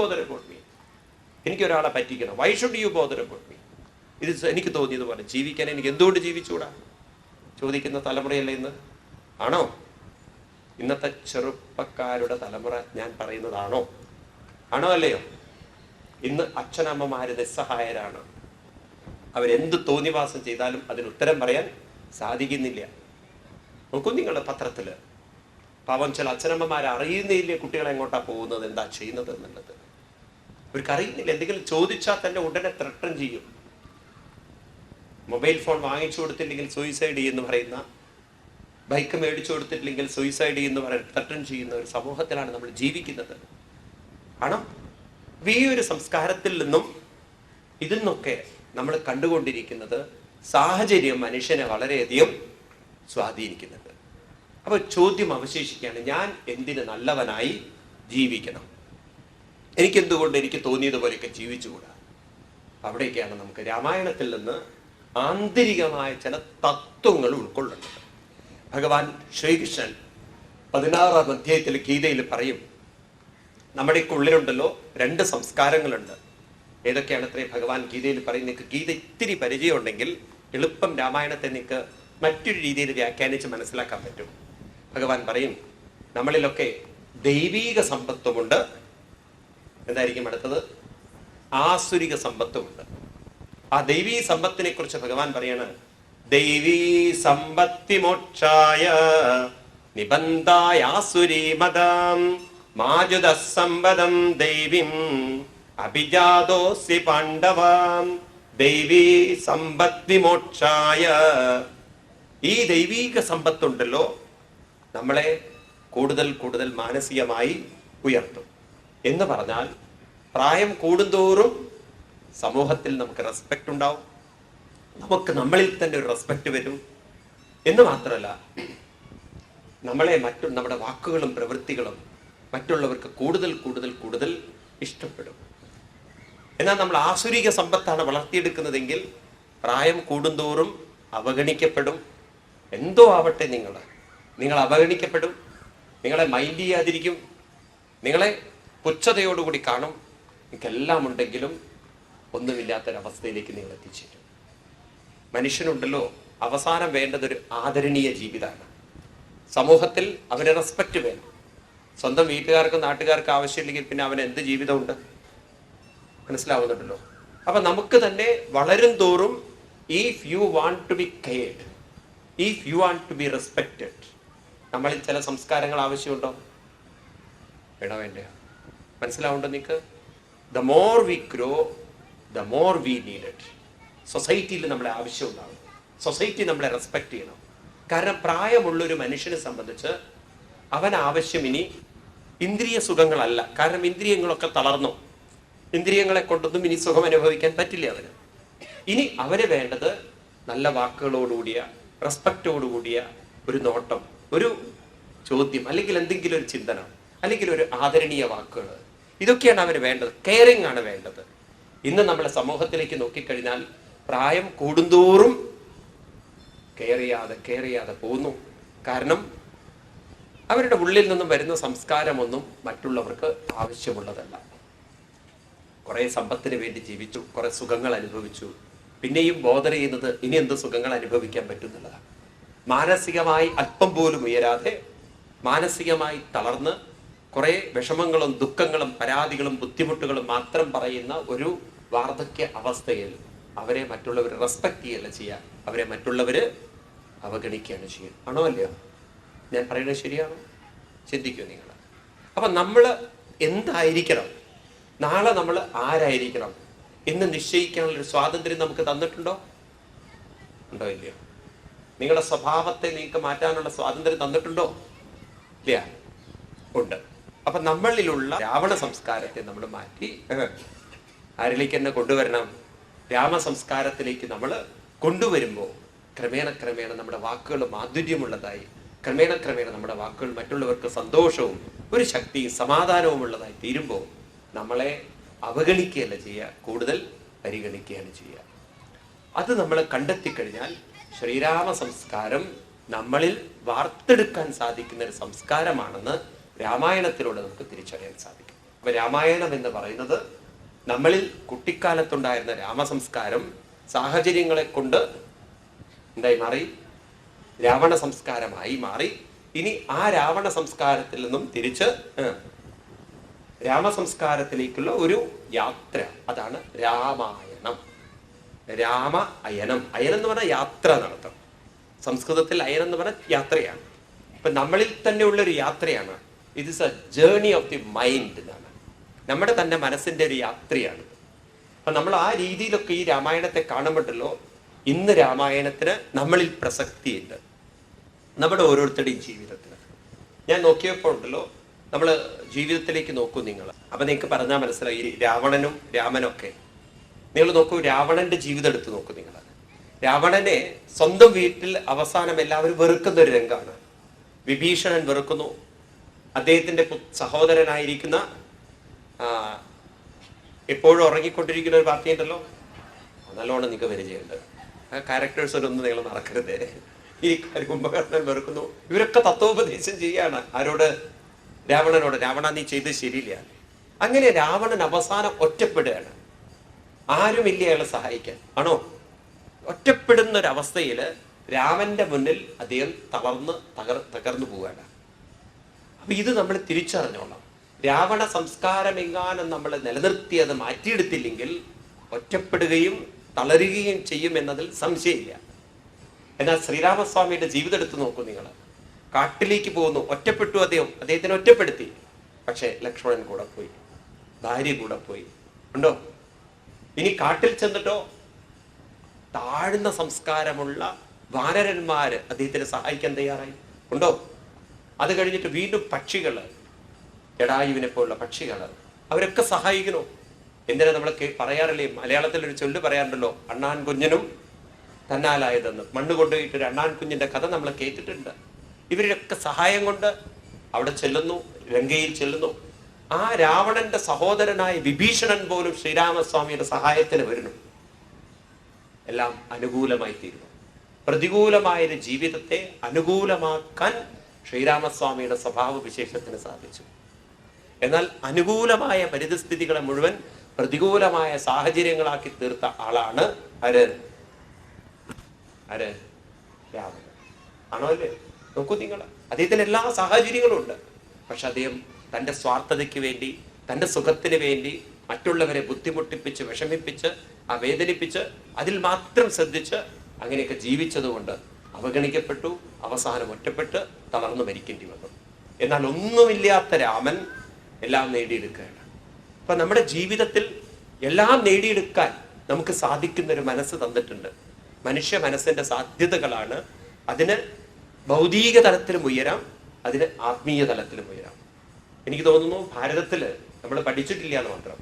bother about me? എനിക്കൊരാളെ പറ്റിക്കണം. Why should you bother about me? ഇത് എനിക്ക് തോന്നിയതുപോലെ ജീവിക്കാൻ എനിക്ക് എന്തുകൊണ്ട് ജീവിച്ചുകൂടാ ചോദിക്കുന്ന തലമുറയല്ലേ ഇന്ന്? ആണോ? ഇന്നത്തെ ചെറുപ്പക്കാരുടെ തലമുറ ഞാൻ പറയുന്നതാണോ? ആണോ അല്ലയോ? ഇന്ന് അച്ഛനമ്മമാര് നിസ്സഹായരാണ്. അവരെന്ത് തോന്നിവാസം ചെയ്താലും അതിന് ഉത്തരം പറയാൻ സാധിക്കുന്നില്ല. നോക്കൂ നിങ്ങൾ പത്രത്തില്, പാവം ചില അച്ഛനമ്മമാരെ അറിയുന്നില്ല കുട്ടികളെ എങ്ങോട്ടാ പോകുന്നത്, എന്താ ചെയ്യുന്നത് എന്നുള്ളത്. അവർക്ക് അറിയുന്നില്ല. എന്തെങ്കിലും ചോദിച്ചാൽ തന്നെ ഉടനെ ത്രട്ടൻ ചെയ്യും. മൊബൈൽ ഫോൺ വാങ്ങിച്ചു കൊടുത്തില്ലെങ്കിൽ സൂയിസൈഡ് ചെയ്യുന്നു പറയുന്ന, ബൈക്ക് മേടിച്ചു കൊടുത്തിട്ടില്ലെങ്കിൽ സൂയിസൈഡ് ചെയ്യുന്നു പറയുന്ന, ത്രട്ടൻ ചെയ്യുന്ന ഒരു സമൂഹത്തിലാണ് നമ്മൾ ജീവിക്കുന്നത്. ആണോ? ഈ ഒരു സംസ്കാരത്തിൽ നിന്നും ഇതിൽ നിന്നൊക്കെ നമ്മൾ കണ്ടുകൊണ്ടിരിക്കുന്നത് സാഹചര്യം മനുഷ്യനെ വളരെയധികം സ്വാധീനിക്കുന്നത്. അപ്പോൾ ചോദ്യം അവശേഷിക്കുകയാണ്, ഞാൻ എന്തിന് നല്ലവനായി ജീവിക്കണം? എനിക്കെന്തുകൊണ്ട് എനിക്ക് തോന്നിയതുപോലെയൊക്കെ ജീവിച്ചുകൂടാ? അവിടേക്കാണ് നമുക്ക് രാമായണത്തിൽ നിന്ന് ആന്തരികമായ ചില തത്വങ്ങൾ ഉൾക്കൊള്ളുന്നത്. ഭഗവാൻ ശ്രീകൃഷ്ണൻ 16-ാം അധ്യായത്തിൽ ഗീതയിൽ പറയും, നമ്മുടെ ഉള്ളിലുണ്ടല്ലോ 2 സംസ്കാരങ്ങളുണ്ട്. ഏതൊക്കെയാണ് അത്രയും ഭഗവാൻ ഗീതയിൽ പറയും. നിങ്ങൾക്ക് ഗീത ഇത്തിരി പരിചയമുണ്ടെങ്കിൽ എളുപ്പം രാമായണത്തെ നിങ്ങൾക്ക് മറ്റൊരു രീതിയിൽ വ്യാഖ്യാനിച്ച് മനസ്സിലാക്കാൻ പറ്റും. ഭഗവാൻ പറയും, നമ്മളിലൊക്കെ ദൈവീക സമ്പത്തുമുണ്ട്, എന്തായിരിക്കും അടുത്തത്? ആസുരിക സമ്പത്തുമുണ്ട്. ആ ദൈവീ സമ്പത്തിനെ കുറിച്ച് ഭഗവാൻ പറയാണ്, ദൈവീ സമ്പത്തി മോക്ഷായ നിബന്ധായാസുരീ മദം മാജുദ സമ്പദം ദൈവീം അഭിജാതോസി പാണ്ഡവാം. ദൈവീ സമ്പത്തി മോക്ഷായ, ഈ ദൈവീക സമ്പത്തുണ്ടല്ലോ നമ്മളെ കൂടുതൽ കൂടുതൽ മാനസികമായി ഉയർത്തും. എന്ന് പറഞ്ഞാൽ പ്രായം കൂടുന്തോറും സമൂഹത്തിൽ നമുക്ക് റെസ്പെക്റ്റ് ഉണ്ടാവും, നമുക്ക് നമ്മളിൽ തന്നെ ഒരു റെസ്പെക്റ്റ് വരും. എന്ന് മാത്രമല്ല, നമ്മുടെ വാക്കുകളും പ്രവൃത്തികളും മറ്റുള്ളവർക്ക് കൂടുതൽ കൂടുതൽ കൂടുതൽ ഇഷ്ടപ്പെടും. എന്നാൽ നമ്മൾ ആസുരിക സമ്പത്താണ് വളർത്തിയെടുക്കുന്നതെങ്കിൽ പ്രായം കൂടുന്തോറും അവഗണിക്കപ്പെടും. എന്തോ ആവട്ടെ, നിങ്ങൾ അവഗണിക്കപ്പെടും, നിങ്ങളെ മൈൻഡ് ചെയ്യാതിരിക്കും, നിങ്ങളെ പുച്ഛതയോടുകൂടി കാണും. നിങ്ങൾക്കെല്ലാം ഉണ്ടെങ്കിലും ഒന്നുമില്ലാത്തൊരവസ്ഥയിലേക്ക് നിങ്ങൾ എത്തിച്ചേരും. മനുഷ്യനുണ്ടല്ലോ, അവസാനം വേണ്ടതൊരു ആദരണീയ ജീവിതമാണ്. സമൂഹത്തിൽ അവന് റെസ്പെക്റ്റ് വേണം. സ്വന്തം വീട്ടുകാർക്കും നാട്ടുകാർക്കും ആവശ്യമില്ലെങ്കിൽ പിന്നെ അവന് എന്ത് ജീവിതമുണ്ട്? മനസ്സിലാവുന്നുണ്ടല്ലോ. അപ്പൊ നമുക്ക് തന്നെ വളരും തോറും, if you want to be cared, if you want to be respected, നമ്മളിൽ ചില സംസ്കാരങ്ങൾ ആവശ്യമുണ്ടോ? വേണോ വേണ്ടയോ? മനസ്സിലാവുണ്ടോ നിങ്ങൾക്ക്? The more we grow, the more we need it. സൊസൈറ്റിയിൽ നമ്മളെ ആവശ്യം ഉണ്ടാവും. സൊസൈറ്റി നമ്മളെ റെസ്പെക്ട് ചെയ്യണം. കാരണം പ്രായമുള്ളൊരു മനുഷ്യനെ സംബന്ധിച്ച് അവൻ ആവശ്യം ഇനി ഇന്ദ്രിയ സുഖങ്ങളല്ല. കാരണം ഇന്ദ്രിയങ്ങളൊക്കെ തളർന്നു. ഇന്ദ്രിയങ്ങളെ കൊണ്ടൊന്നും ഇനി സുഖം അനുഭവിക്കാൻ പറ്റില്ല അവന്. ഇനി അവന് വേണ്ടത് നല്ല വാക്കുകളോടുകൂടിയ, റെസ്പെക്റ്റോടുകൂടിയ ഒരു നോട്ടം, ഒരു ചോദ്യം, അല്ലെങ്കിൽ എന്തെങ്കിലും ഒരു ചിന്തനം, അല്ലെങ്കിൽ ഒരു ആദരണീയ വാക്കുകൾ, ഇതൊക്കെയാണ് അവന് വേണ്ടത്. കെയറിങ് ആണ് വേണ്ടത്. ഇന്ന് നമ്മളെ സമൂഹത്തിലേക്ക് നോക്കിക്കഴിഞ്ഞാൽ പ്രായം കൂടുന്തോറും കെയർ ചെയ്യാതെ പോകുന്നു. കാരണം അവരുടെ ഉള്ളിൽ നിന്നും വരുന്ന സംസ്കാരമൊന്നും മറ്റുള്ളവർക്ക് ആവശ്യമുള്ളതല്ല. കുറെ സമ്പത്തിന് വേണ്ടി ജീവിച്ചു, കുറെ സുഖങ്ങൾ അനുഭവിച്ചു, പിന്നെയും ബോധർ ചെയ്യുന്നത് ഇനി എന്ത് സുഖങ്ങൾ അനുഭവിക്കാൻ പറ്റുന്നുള്ളതാണ്. മാനസികമായി അല്പം പോലും ഉയരാതെ, മാനസികമായി തളർന്ന് കുറെ വിഷമങ്ങളും ദുഃഖങ്ങളും പരാതികളും ബുദ്ധിമുട്ടുകളും മാത്രം പറയുന്ന ഒരു വാർദ്ധക്യ അവസ്ഥയിൽ അവരെ മറ്റുള്ളവർ റെസ്പെക്ട് ചെയ്യല്ല ചെയ്യുക, അവരെ മറ്റുള്ളവർ അവഗണിക്കുകയാണ് ചെയ്യുക. ആണോ അല്ലയോ? ഞാൻ പറയുന്നത് ശരിയാണോ? ചിന്തിക്കൂ നിങ്ങൾ. അപ്പം നമ്മൾ എന്തായിരിക്കണം, നാളെ നമ്മൾ ആരായിരിക്കണം എന്ന് നിശ്ചയിക്കാനുള്ളൊരു സ്വാതന്ത്ര്യം നമുക്ക് തന്നിട്ടുണ്ടോ? ഉണ്ടോ ഇല്ലയോ? നിങ്ങളുടെ സ്വഭാവത്തെ നിങ്ങൾക്ക് മാറ്റാനുള്ള സ്വാതന്ത്ര്യം തന്നിട്ടുണ്ടോ? ഇല്ല, ഉണ്ട്. അപ്പൊ നമ്മളിലുള്ള രാവണ സംസ്കാരത്തെ നമ്മൾ മാറ്റി ആരിലേക്ക് തന്നെ കൊണ്ടുവരണം? രാമ സംസ്കാരത്തിലേക്ക് നമ്മൾ കൊണ്ടുവരുമ്പോൾ ക്രമേണ നമ്മുടെ വാക്കുകൾ മാധുര്യമുള്ളതായി, ക്രമേണ നമ്മുടെ വാക്കുകൾ മറ്റുള്ളവർക്ക് സന്തോഷവും ഒരു ശക്തിയും സമാധാനവും ഉള്ളതായി തീരുമ്പോൾ നമ്മളെ അവഗണിക്കുകയല്ല ചെയ്യുക, കൂടുതൽ പരിഗണിക്കുകയാണ് ചെയ്യുക. അത് നമ്മൾ കണ്ടെത്തിക്കഴിഞ്ഞാൽ ശ്രീരാമ സംസ്കാരം നമ്മളിൽ വാർത്തെടുക്കാൻ സാധിക്കുന്ന ഒരു സംസ്കാരമാണെന്ന് രാമായണത്തിലൂടെ നമുക്ക് തിരിച്ചറിയാൻ സാധിക്കും. അപ്പൊ രാമായണം എന്ന് പറയുന്നത് നമ്മളിൽ കുട്ടിക്കാലത്തുണ്ടായിരുന്ന രാമസംസ്കാരം സാഹചര്യങ്ങളെ കൊണ്ട് എന്തായി മാറി? രാവണ സംസ്കാരമായി മാറി. ഇനി ആ രാവണ സംസ്കാരത്തിൽ നിന്നും തിരിച്ച് രാമസംസ്കാരത്തിലേക്കുള്ള ഒരു യാത്ര, അതാണ് രാമായണം. രാമ അയനം. അയനം എന്ന് പറഞ്ഞാൽ യാത്ര നടത്തം. സംസ്കൃതത്തിൽ അയനം എന്ന് പറഞ്ഞാൽ യാത്രയാണ്. അപ്പൊ നമ്മളിൽ തന്നെ ഉള്ളൊരു യാത്രയാണ്. It is A journey of the mind എന്നാണ്. നമ്മുടെ തന്നെ മനസ്സിന്റെ ഒരു യാത്രയാണ്. അപ്പൊ നമ്മൾ ആ രീതിയിലൊക്കെ ഈ രാമായണത്തെ കാണുമ്പോഴല്ലോ ഇന്ന് രാമായണത്തിന് നമ്മളിൽ പ്രസക്തിയുണ്ട്, നമ്മുടെ ഓരോരുത്തരുടെയും ജീവിതത്തിന്. ഞാൻ നോക്കിയപ്പോൾ ഉണ്ടല്ലോ, നമ്മൾ ജീവിതത്തിലേക്ക് നോക്കൂ നിങ്ങൾ. അപ്പൊ നിങ്ങൾക്ക് പറഞ്ഞാൽ മനസ്സിലായി. ഈ രാവണനും രാമനൊക്കെ നിങ്ങൾ നോക്കൂ, രാവണന്റെ ജീവിതം എടുത്ത് നോക്കൂ നിങ്ങൾ. രാവണനെ സ്വന്തം വീട്ടിൽ അവസാനം എല്ലാവരും വെറുക്കുന്ന ഒരു രംഗമാണ്. വിഭീഷണൻ വെറുക്കുന്നു. അദ്ദേഹത്തിന്റെ സഹോദരനായിരിക്കുന്ന എപ്പോഴും ഉറങ്ങിക്കൊണ്ടിരിക്കുന്ന ഒരു പാർട്ടി ഉണ്ടല്ലോ, നല്ലോണം നിങ്ങൾക്ക് പരിചയമുണ്ട്. ആ ക്യാരക്ടേഴ്സിനൊന്നും നിങ്ങൾ മറക്കരുതേ. ഈ കുംഭകർണൻ വെറുക്കുന്നു. ഇവരൊക്കെ തത്വോപദേശം ചെയ്യാണ്. ആരോട്? രാവണനോട്. രാവണ, നീ ചെയ്ത് ശരിയില്ല. അങ്ങനെ രാവണൻ അവസാനം ഒറ്റപ്പെടുകയാണ്. ആരുമില്ല അയാളെ സഹായിക്കാൻ. ആണോ? ഒറ്റപ്പെടുന്ന ഒരവസ്ഥയിൽ രാമന്റെ മുന്നിൽ അദ്ദേഹം തകർന്നു പോവുകയാണ്. അപ്പൊ ഇത് നമ്മൾ തിരിച്ചറിഞ്ഞോളാം. രാവണ സംസ്കാരം എങ്ങാനും നമ്മൾ നിലനിർത്തിയത് മാറ്റിയെടുത്തില്ലെങ്കിൽ ഒറ്റപ്പെടുകയും തളരുകയും ചെയ്യും എന്നതിൽ സംശയമില്ല. എന്നാൽ ശ്രീരാമസ്വാമിയുടെ ജീവിതം എടുത്ത് നോക്കൂ നിങ്ങൾ. കാട്ടിലേക്ക് പോകുന്നു, ഒറ്റപ്പെട്ടു. അദ്ദേഹത്തിനെ ഒറ്റപ്പെടുത്തി. പക്ഷെ ലക്ഷ്മണൻ കൂടെ പോയി, ഭാര്യ കൂടെ പോയി. ഉണ്ടോ? ഇനി കാട്ടിൽ ചെന്നിട്ടോ താഴ്ന്ന സംസ്കാരമുള്ള വാനരന്മാര് അദ്ദേഹത്തിനെ സഹായിക്കാൻ തയ്യാറായി. ഉണ്ടോ? അത് കഴിഞ്ഞിട്ട് വീണ്ടും പക്ഷികള്, ജടായുവിനെ പോലുള്ള പക്ഷികള്, അവരൊക്കെ സഹായിക്കണോ? എന്തിനാ നമ്മൾ പറയാറില്ലേ, മലയാളത്തിൽ ഒരു ചൊല്ല് പറയാറുണ്ടല്ലോ, അണ്ണാൻ കുഞ്ഞനും തന്നാലായതെന്ന്. മണ്ണ് കൊണ്ടുപോയിട്ട് ഒരു അണ്ണാൻ കുഞ്ഞിന്റെ കഥ നമ്മൾ കേട്ടിട്ടുണ്ട്. ഇവരൊക്കെ സഹായം കൊണ്ട് അവിടെ ചെല്ലുന്നു, ലങ്കയിൽ ചെല്ലുന്നു. ആ രാവണന്റെ സഹോദരനായ വിഭീഷണൻ പോലും ശ്രീരാമസ്വാമിയുടെ സഹായത്തിന് വരുന്നു. എല്ലാം അനുകൂലമായി തീരുന്നു. പ്രതികൂലമായൊരു ജീവിതത്തെ അനുകൂലമാക്കാൻ ശ്രീരാമസ്വാമിയുടെ സ്വഭാവ വിശേഷത്തിന് സാധിച്ചു. എന്നാൽ അനുകൂലമായ പരിതസ്ഥിതികളെ മുഴുവൻ പ്രതികൂലമായ സാഹചര്യങ്ങളാക്കി തീർത്ത ആളാണ് ആര്? രാവണൻ. ആണോ അല്ലേ? നോക്കൂ നിങ്ങൾ, അദ്ദേഹത്തിന് എല്ലാ സാഹചര്യങ്ങളും ഉണ്ട്. പക്ഷെ അദ്ദേഹം തൻ്റെ സ്വാർത്ഥതയ്ക്ക് വേണ്ടി, തൻ്റെ സുഖത്തിന് വേണ്ടി മറ്റുള്ളവരെ ബുദ്ധിമുട്ടിപ്പിച്ച്, വിഷമിപ്പിച്ച്, വേദനിപ്പിച്ച്, അതിൽ മാത്രം ശ്രദ്ധിച്ച് അങ്ങനെയൊക്കെ ജീവിച്ചതുകൊണ്ട് അവഗണിക്കപ്പെട്ടു. അവസാനം ഒറ്റപ്പെട്ട് തളർന്നു മരിക്കേണ്ടി വന്നു. എന്നാൽ ഒന്നുമില്ലാത്ത രാമൻ എല്ലാം നേടിയെടുക്കുകയാണ്. അപ്പൊ നമ്മുടെ ജീവിതത്തിൽ എല്ലാം നേടിയെടുക്കാൻ നമുക്ക് സാധിക്കുന്ന ഒരു മനസ്സ് തന്നിട്ടുണ്ട്. മനുഷ്യ മനസ്സിന്റെ സാധ്യതകളാണ്. അതിന് ഭൗതിക തലത്തിലും ഉയരാം, അതിന് ആത്മീയ തലത്തിലും ഉയരാം. എനിക്ക് തോന്നുന്നു ഭാരതത്തില് നമ്മൾ പഠിച്ചിട്ടില്ല എന്ന് മാത്രം.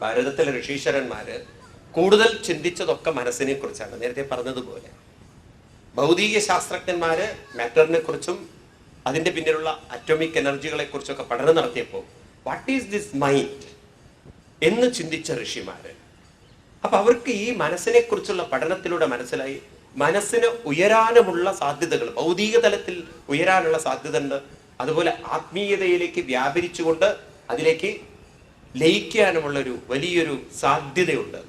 ഭാരതത്തിലെ ഋഷീശ്വരന്മാര് കൂടുതൽ ചിന്തിച്ചതൊക്കെ മനസ്സിനെ കുറിച്ചാണ്. നേരത്തെ പറഞ്ഞതുപോലെ ഭൗതിക ശാസ്ത്രജ്ഞന്മാര് മാറ്ററിനെ കുറിച്ചും അതിന്റെ പിന്നിലുള്ള അറ്റോമിക് എനർജികളെ കുറിച്ചൊക്കെ പഠനം നടത്തിയപ്പോൾ വാട്ട് ഈസ് ദിസ് മൈൻഡ് എന്ന് ചിന്തിച്ച ഋഷിമാര്. അപ്പൊ അവർക്ക് ഈ മനസ്സിനെ കുറിച്ചുള്ള പഠനത്തിലൂടെ മനസ്സിലായി, മനസ്സിന് ഉയരാനുമുള്ള സാധ്യതകൾ, ഭൗതിക തലത്തിൽ ഉയരാനുള്ള സാധ്യത ഉണ്ട്. അതുപോലെ ആത്മീയതയിലേക്ക് വ്യാപരിച്ചുകൊണ്ട് അതിലേക്ക് ലയിക്കാനുമുള്ളൊരു വലിയൊരു സാധ്യതയുണ്ട്.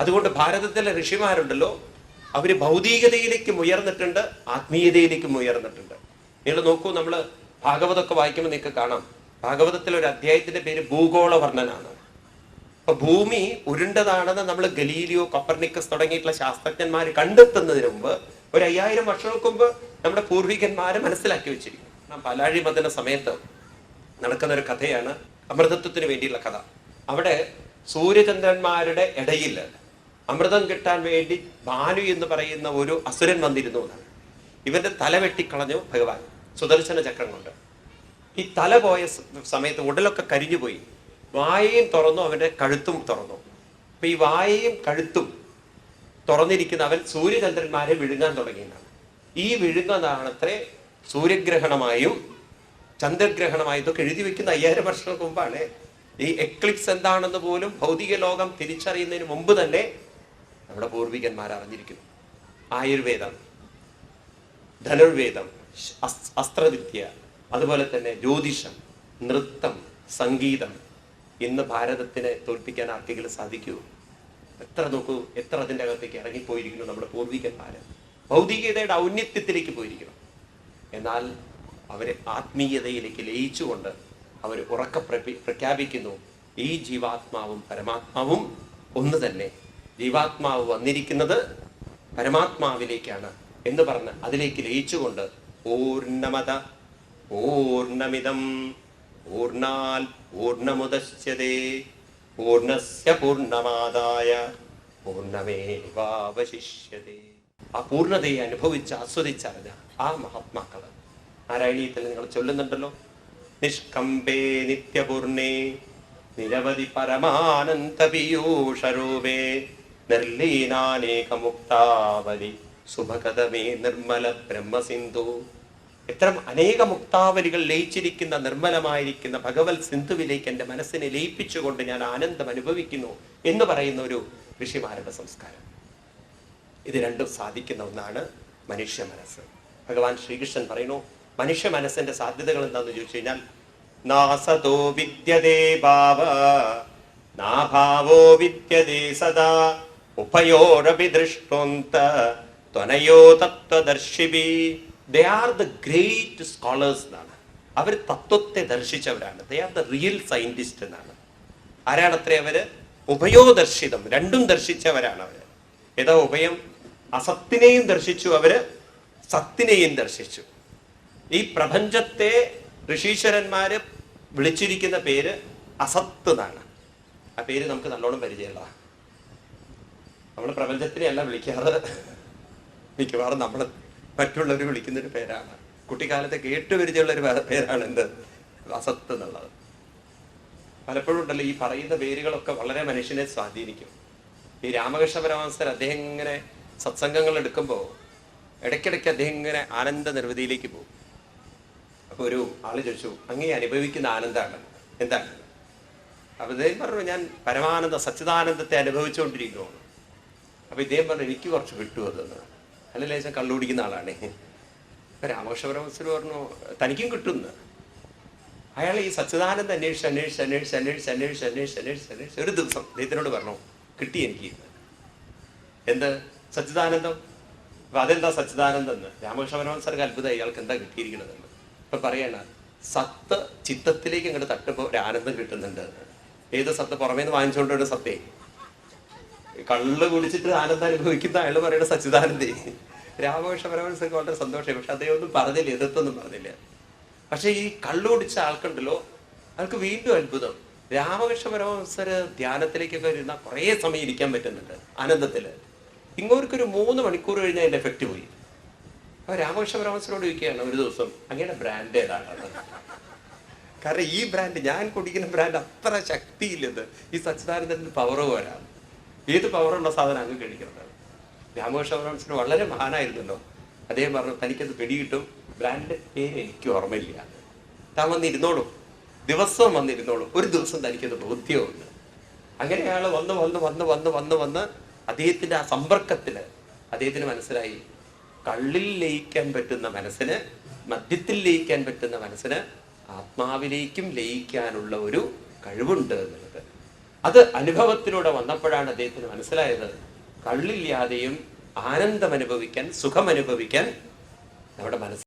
അതുകൊണ്ട് ഭാരതത്തിലെ ഋഷിമാരുണ്ടല്ലോ, അവര് ഭൗതികതയിലേക്കും ഉയർന്നിട്ടുണ്ട്, ആത്മീയതയിലേക്കും ഉയർന്നിട്ടുണ്ട്. നിങ്ങൾ നോക്കൂ, നമ്മൾ ഭാഗവതമൊക്കെ വായിക്കുമ്പോൾ നിങ്ങൾക്ക് കാണാം, ഭാഗവതത്തിലെ ഒരു അധ്യായത്തിന്റെ പേര് ഭൂഗോള വർണ്ണനാണ്. അപ്പൊ ഭൂമി ഉരുണ്ടതാണെന്ന് നമ്മൾ ഗലീലിയോ, കൊപ്പർനിക്കസ് തുടങ്ങിയിട്ടുള്ള ശാസ്ത്രജ്ഞന്മാർ കണ്ടെത്തുന്നതിന് മുമ്പ്, ഒരു 5000 വർഷങ്ങൾക്ക് മുമ്പ് നമ്മുടെ പൂർവികന്മാര് മനസ്സിലാക്കി വെച്ചിരിക്കും. പാലാഴി മദന സമയത്ത് നടക്കുന്ന ഒരു കഥയാണ്, അമൃതത്വത്തിന് വേണ്ടിയുള്ള കഥ. അവിടെ സൂര്യചന്ദ്രന്മാരുടെ ഇടയിൽ അമൃതം കിട്ടാൻ വേണ്ടി ഭാനു എന്ന് പറയുന്ന ഒരു അസുരൻ വന്നിരുന്നു എന്നാണ്. ഇവന്റെ തല വെട്ടിക്കളഞ്ഞു ഭഗവാൻ സുദർശന ചക്രം കൊണ്ട്. ഈ തല പോയ സമയത്ത് ഉടലൊക്കെ കരിഞ്ഞുപോയി. വായയും തുറന്നു, അവന്റെ കഴുത്തും തുറന്നു. അപ്പൊ ഈ വായയും കഴുത്തും തുറന്നിരിക്കുന്ന അവൻ സൂര്യചന്ദ്രന്മാരെ വിഴുങ്ങാൻ തുടങ്ങിയതാണ്. ഈ വിഴുങ്ങുന്നതാണത്രേ സൂര്യഗ്രഹണമായും ചന്ദ്രഗ്രഹണമായും ഇതൊക്കെ എഴുതി വെക്കുന്ന 5000 വർഷങ്ങൾക്ക് മുമ്പാണ്. ഈ എക്ലിപ്സ് എന്താണെന്ന് പോലും ഭൗതിക ലോകം തിരിച്ചറിയുന്നതിന് മുമ്പ് തന്നെ നമ്മുടെ പൂർവികന്മാർ അറിഞ്ഞിരിക്കുന്നു. ആയുർവേദം, ധനുർവേദം, അസ്ത്രവിദ്യ, അതുപോലെ തന്നെ ജ്യോതിഷം, നൃത്തം, സംഗീതം, ഇന്ന് ഭാരതത്തിനെ തോൽപ്പിക്കാൻ ആർക്കെങ്കിലും സാധിക്കുമോ? എത്ര നോക്കൂ, എത്ര അതിൻ്റെ അകത്തേക്ക് ഇറങ്ങിപ്പോയിരിക്കുന്നു നമ്മുടെ പൂർവികന്മാര്. ഭൗതികതയുടെ ഔന്നത്യത്തിലേക്ക് പോയിരിക്കണം. എന്നാൽ അവരെ ആത്മീയതയിലേക്ക് ലയിച്ചുകൊണ്ട് അവർ ഉറക്കെ പ്രഖ്യാപിക്കുന്നു, ഈ ജീവാത്മാവും പരമാത്മാവും ഒന്ന് തന്നെ. ജീവാത്മാവ് വന്നിരിക്കുന്നത് പരമാത്മാവിലേക്കാണ് എന്ന് പറഞ്ഞ് അതിലേക്ക് ലയിച്ചുകൊണ്ട് പൂർണ്ണമത പൂർണ്ണമിദം പൂർണ്ണാൽ പൂർണ്ണമുദശ്യതേ പൂർണ്ണസ്യ പൂർണ്ണമാദായ പൂർണ്ണമേവാവശിഷ്യതേ. ആ പൂർണ്ണതയെ അനുഭവിച്ച് ആസ്വദിച്ചറിഞ്ഞ ആ മഹാത്മാക്കള് നാരായണീയത്തിൽ നിങ്ങൾ ചൊല്ലുന്നുണ്ടല്ലോ, നിഷ്കമ്പേ നിത്യപൂർണേ നിരവധി പരമാനന്ദ പീയൂഷരൂപേ നിർലീനാനേകമുക്താവലി സുഭഗതമേ നിർമ്മല ബ്രഹ്മസിന്ധു. എത്ര അനേക മുക്താവലികൾ ലയിച്ചിരിക്കുന്ന നിർമ്മലമായിരിക്കുന്ന ഭഗവത് സിന്ധുവിലേക്ക് എൻ്റെ മനസ്സിനെ ലയിപ്പിച്ചുകൊണ്ട് ഞാൻ ആനന്ദം അനുഭവിക്കുന്നു എന്ന് പറയുന്ന ഒരു ഋഷിമാരുടെ സംസ്കാരം. ഇത് രണ്ടും സാധിക്കുന്ന ഒന്നാണ് മനുഷ്യ മനസ്സ്. ഭഗവാൻ ശ്രീകൃഷ്ണൻ പറയുന്നു, മനുഷ്യ മനസ്സിന്റെ സാധ്യതകൾ എന്താണെന്ന് ചോദിച്ചു കഴിഞ്ഞാൽ, നാസതോ വിദ്യതേ ഭാവ നാഭാവോ വിദ്യതേ സദാ ഉഭയോരപി ദൃഷ്ടോന്ത ത്വനയോ തത്വദർശിബി. They are the great scholars എന്നാണ്. അവർ തത്വത്തെ ദർശിച്ചവരാണ്. They are the real scientist എന്നാണ്. ആരാണത്രേ അവര്? ഉഭയോദർശിതം, രണ്ടും ദർശിച്ചവരാണ് അവര്. ഏതാ ഉഭയം? അസത്തിനെയും ദർശിച്ചു അവര്, സത്തിനെയും ദർശിച്ചു. ഈ പ്രപഞ്ചത്തെ ഋഷീശ്വരന്മാര് വിളിച്ചിരിക്കുന്ന പേര് അസത്ത് എന്നാണ്. ആ പേര് നമുക്ക് നല്ലോണം പരിചയമുള്ള. നമ്മൾ പ്രപഞ്ചത്തിനെ അല്ല വിളിക്കാറ്, മിക്കവാറും നമ്മൾ മറ്റുള്ളവർ വിളിക്കുന്നൊരു പേരാണ്. കുട്ടിക്കാലത്തെ കേട്ടുപരിചയമുള്ളൊരു പേരാണ് എന്ത്? അസത്ത് എന്നുള്ളത്. പലപ്പോഴും ഉണ്ടല്ലോ ഈ പറയുന്ന പേരുകളൊക്കെ വളരെ മനുഷ്യനെ സ്വാധീനിക്കും. ഈ രാമകൃഷ്ണ പരമഹംസർ അദ്ദേഹം ഇങ്ങനെ സത്സംഗങ്ങൾ എടുക്കുമ്പോൾ ഇടയ്ക്കിടയ്ക്ക് അദ്ദേഹം ഇങ്ങനെ ആനന്ദ നിർവൃതിയിലേക്ക് പോകും. അപ്പൊ ഒരു ആള് ചോദിച്ചു, അങ്ങേ അനുഭവിക്കുന്ന ആനന്ദമാണ് എന്താണ്? അപ്പൊ ഇദ്ദേഹം പറഞ്ഞു, ഞാൻ പരമാനന്ദ സച്ചിദാനന്ദത്തെ അനുഭവിച്ചുകൊണ്ടിരിക്കുകയാണ്. അപ്പൊ ഇദ്ദേഹം പറഞ്ഞു, എനിക്ക് കുറച്ച് കിട്ടും അതെന്ന്. അല്ല ലേശം കള്ളുപിടിക്കുന്ന ആളാണ്. ഇപ്പൊ രാമകൃഷ്ണ പരമഹംസർ പറഞ്ഞു, തനിക്കും കിട്ടുമെന്ന്. അയാൾ ഈ സച്ചിദാനന്ദ അന്വേഷിച്ച് ഒരു ദിവസം അദ്ദേഹത്തിനോട് പറഞ്ഞു, കിട്ടി എനിക്ക് എന്ത്? സച്ചിദാനന്ദം. അപ്പൊ അതെന്താ സച്ചിദാനന്ദം എന്ന് രാമകൃഷ്ണ പരമഹംസർക്ക് അത്ഭുതം, ഇയാൾക്ക് എന്താ കിട്ടിയിരിക്കണതെന്ന്. ഇപ്പൊ പറയണ, സത്ത് ചിത്തത്തിലേക്ക് ഇങ്ങോട്ട് തട്ടുമ്പോൾ ഒരു ആനന്ദം കിട്ടുന്നുണ്ട്. ഏത് സത്ത്? പുറമേന്ന് വാങ്ങിച്ചുകൊണ്ടൊരു സത്തേ. കള്ള് കുടിച്ചിട്ട് ആനന്ദം അനുഭവിക്കുന്ന അയാൾ പറയണ സച്ചിദാനന്ദേ. രാമകൃഷ്ണ പരമഹംസർക്ക് വളരെ സന്തോഷമായി. പക്ഷെ അദ്ദേഹം ഒന്നും പറഞ്ഞില്ല, എതിർത്തൊന്നും പറഞ്ഞില്ല. പക്ഷെ ഈ കള്ളു കുടിച്ച ആൾക്കുണ്ടല്ലോ, അയാൾക്ക് വീണ്ടും അത്ഭുതം. രാമകൃഷ്ണ പരമഹംസര് ധ്യാനത്തിലേക്കൊക്കെ ഇരുന്ന കുറേ സമയം ഇരിക്കാൻ പറ്റുന്നുണ്ട് ആനന്ദത്തില്. ഇങ്ങോർക്കൊരു 3 മണിക്കൂർ കഴിഞ്ഞാൽ അതിന്റെ എഫക്റ്റ് പോയി. അപ്പൊ രാമകൃഷ്ണ പരമഹംസരോട് ചോദിക്കുകയാണ് ഒരു ദിവസം, അങ്ങനെ ബ്രാൻഡ് ഏതാണ്? കാരണം ഈ ബ്രാൻഡ്, ഞാൻ കുടിക്കുന്ന ബ്രാൻഡ് അത്ര ശക്തിയില്ലത്. ഈ സച്ചിദാനന്ദന്റെ പവർ പോരാ. ഏത് പവറുള്ള സാധനം അങ്ങ് കഴിക്കുന്നത്? രാമകൃഷ്ണ പരമഹംസർ വളരെ മഹാനായിരുന്നല്ലോ. അദ്ദേഹം പറഞ്ഞു, തനിക്കത് പിടികിട്ടും, ബ്രാൻഡ് പേര് എനിക്ക് ഓർമ്മയില്ല, താൻ വന്നിരുന്നോളൂ, ദിവസവും വന്നിരുന്നോളൂ, ഒരു ദിവസം തനിക്കത് ബോധ്യമുണ്ട്. അങ്ങനെ അയാൾ വന്ന് വന്ന് വന്ന് വന്ന് വന്ന് വന്ന് അദ്ദേഹത്തിന്റെ ആ സമ്പർക്കത്തില് അദ്ദേഹത്തിന് മനസ്സിലായി, കള്ളിൽ ലയിക്കാൻ പറ്റുന്ന മനസ്സിന്, മദ്യത്തിൽ ലയിക്കാൻ പറ്റുന്ന മനസ്സിന് ആത്മാവിലേക്കും ലയിക്കാനുള്ള ഒരു കഴിവുണ്ട് എന്നുള്ളത്. അത് അനുഭവത്തിലൂടെ വന്നപ്പോഴാണ് അദ്ദേഹത്തിന് മനസ്സിലായത്, കള്ളില്ലാതെയും ആനന്ദം അനുഭവിക്കാൻ, സുഖം അനുഭവിക്കാൻ നമ്മുടെ മനസ്സ്